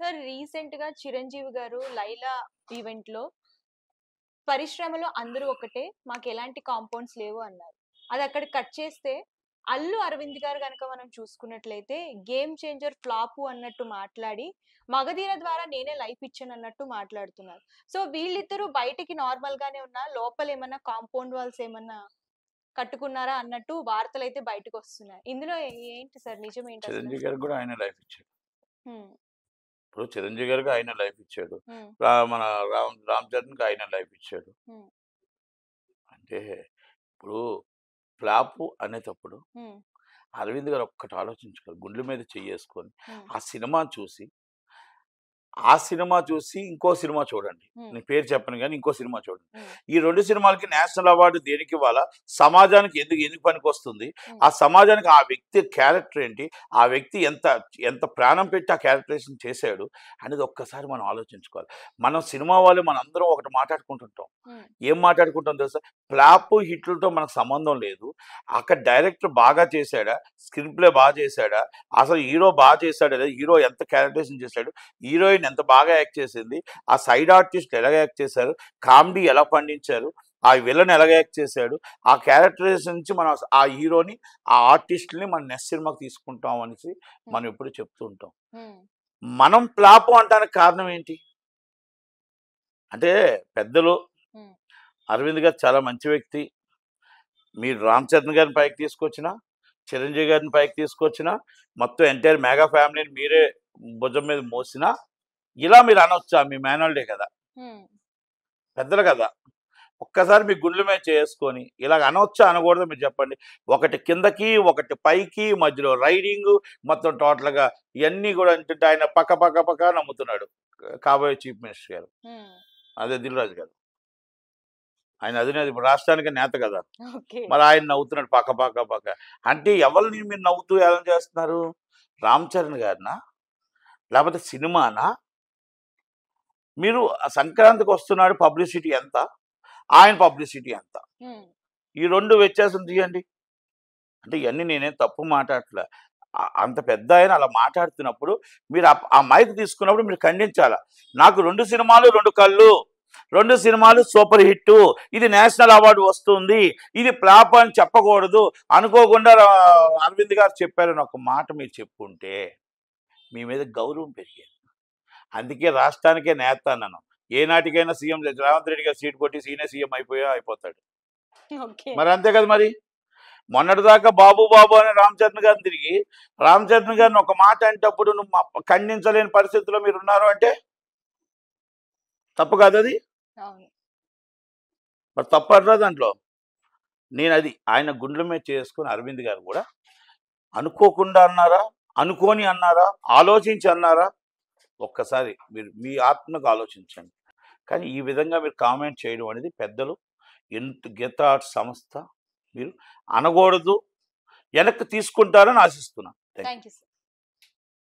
Sir recent గా చిరంజీవి గారు Laila event లో పరిశ్రమలో అందరూ ఒకటే మాకు ఎలాంటి కాంపౌండ్స్ లేవు అన్నారు. అది అక్కడ కట్ చేస్తే అల్లు అరవింద్ గారు గనక మనం చూసుకున్నట్లయితే గేమ్ చేంజర్ ఫ్లాపు అన్నట్టు మాట్లాడి మగధీర ద్వారా నేనే లైఫ్ ఇచ్చాను అన్నట్టు మాట్లాడుతున్నారు. సో వీళ్ళిద్దరూ బయటికి నార్మల్ గానే ఉన్నా లోపల ఏమన్నా కాంపౌండ్ వాల్స్ ఏమన్నా కట్టుకున్నారా అన్నట్టు వార్తలైతే బయటకు వస్తున్నాయి. ఇందులో ఏంటి సార్ నిజం ఏంటి అసలు? చిరంజీవి గారికి కూడా ఆయన లైఫ్ ఇచ్చాడు. హ్మ్. ఇప్పుడు చిరంజీవి గారికి ఆయన లైఫ్ ఇచ్చాడు. హ్మ్. మన రామ్ చరణ్‌కి ఆయన లైఫ్ ఇచ్చాడు. హ్మ్. అంటే ఇప్పుడు ఫ్లాపు అనేటప్పుడు హ్మ్. అరవింద్ గారు ఒక్కటి ఆలోచించుకోవాలి. గుండెల మీద చెయ్యేసుకొని హ్మ్. ఆ సినిమా చూసి ఇంకో సినిమా చూడండి. హ్మ్. నేను పేరు చెప్పను గానీ ఇంకో సినిమా చూడండి. హ్మ్. ఈ 2 సినిమాలకి నేషనల్ అవార్డు దేనికివ్వాలా? సమాజానికి ఎందుకు పనికొస్తుంది? హ్మ్. ఆ సమాజానికి ఆ వ్యక్తి క్యారెక్టర్ ఏంటి? ఆ వ్యక్తి ఎంత ఎంత ప్రాణం పెట్టి ఆ క్యారెక్టరైజేషన్ చేశాడు అనేది ఒక్కసారి మనం ఆలోచించుకోవాలి. మనం సినిమా వాళ్ళు మనందరం ఒకటి మాట్లాడుకుంటుంటాం. హ్మ్. ఏం మాట్లాడుకుంటాం తెలుసా? ఫ్లాపు, హిట్‌లతో మనకు సంబంధం లేదు. అక్కడ డైరెక్టర్ బాగా చేశాడా? స్క్రీన్ ప్లే చేశాడా? అసలు హీరో చేశాడా లేదా? హీరో ఎంత క్యారెక్టరైజేషన్ చేశాడు? హీరోయిన్ ఎంత బాగా యాక్ట్ చేసింది, ఆ సైడ్ ఆర్టిస్ట్ ఎలాగ యాక్ట్ చేశారు, కామెడీ ఎలా పండించారు, ఆ విలన్ ఎలాగ యాక్ట్ చేశాడు, ఆ క్యారెక్టరైజేషన్ నుంచి మనం ఆ హీరోని ఆ ఆర్టిస్ట్ని మన నెక్స్ట్ సినిమాకి తీసుకుంటాం అనేసి మనం ఎప్పుడు చెప్తూ ఉంటాం. మనం ఫ్లాప్ అంటానికి కారణం ఏంటి అంటే పెద్దలు అరవింద్ గారు చాలా మంచి వ్యక్తి. మీరు రామ్ చరణ్ గారిని పైకి తీసుకొచ్చిన, చిరంజీవి గారిని పైకి తీసుకొచ్చిన, మొత్తం ఎంటైర్ మెగా ఫ్యామిలీని మీరే భుజం మీద మోసినా ఇలా మీరు అనొచ్చా? మీ మేనల్డే కదా, పెద్దలు కదా. ఒక్కసారి మీ గుండెల మీద చేసుకొని ఇలాగ అనవచ్చా అనకూడదు మీరు చెప్పండి. ఒకటి కిందకి ఒకటి పైకి మధ్యలో రైడింగ్ మొత్తం టోటల్గా ఇవన్నీ కూడా ఏంటంటే ఆయన పక్క పక్క పక్క నమ్ముతున్నాడు కాబోయే చీఫ్ మినిస్టర్ గారు. అదే దిల్ రాజు గారు. ఆయన అధినేత ఇప్పుడు రాష్ట్రానికి నేత కదా. మరి ఆయన నవ్వుతున్నాడు పక్క పక్క పక్క. అంటే ఎవరిని మీరు నవ్వుతూ ఎలా చేస్తున్నారు? రామ్ చరణ్ గారినా లేకపోతే సినిమానా? మీరు సంక్రాంతికి వస్తున్నాడు పబ్లిసిటీ ఎంత, ఆయన పబ్లిసిటీ ఎంత, ఈ 2 వ్యత్యాసం తీయండి. అంటే ఇవన్నీ నేనేం తప్పు మాట్లాడట్లే. అంత పెద్ద ఆయన అలా మాట్లాడుతున్నప్పుడు మీరు ఆ మైక్ తీసుకున్నప్పుడు మీరు ఖండించాలా. నాకు 2 సినిమాలు 2 కళ్ళు, 2 సినిమాలు సూపర్ హిట్, ఇది నేషనల్ అవార్డు వస్తుంది, ఇది ఫ్లాప్ అని చెప్పకూడదు. అనుకోకుండా అరవింద్ గారు చెప్పారని ఒక మాట మీరు చెప్పుంటే మీ మీద గౌరవం పెరిగేది. అందుకే రాష్ట్రానికే నేత అన్నాను. ఏనాటికైనా సీఎం రేవంత్ రెడ్డి గారు సీట్ కొట్టి ఈయనే సీఎం అయిపోతాడు. మరి అంతే కదా. మరి మొన్నటిదాకా బాబు బాబు అని రామ్ చరణ్ గారిని తిరిగి రామ్ చరణ్ గారిని ఒక మాట అంటప్పుడు నువ్వు ఖండించలేని పరిస్థితిలో మీరు ఉన్నారు అంటే తప్పు కాదు అది. మరి తప్పు అంటారా దాంట్లో? నేను అది ఆయన గుండెల మీద చేసుకుని అరవింద్ గారు కూడా అనుకోకుండా అన్నారా, అనుకోని అన్నారా, ఆలోచించి అన్నారా? ఒక్కసారి మీరు మీ ఆత్మకు ఆలోచించండి. కానీ ఈ విధంగా మీరు కామెంట్ చేయడం అనేది పెద్దలు గీత ఆర్ట్స్ సంస్థ మీరు అనకూడదు, వెనక్కి తీసుకుంటారని ఆశిస్తున్నాను. Thank you.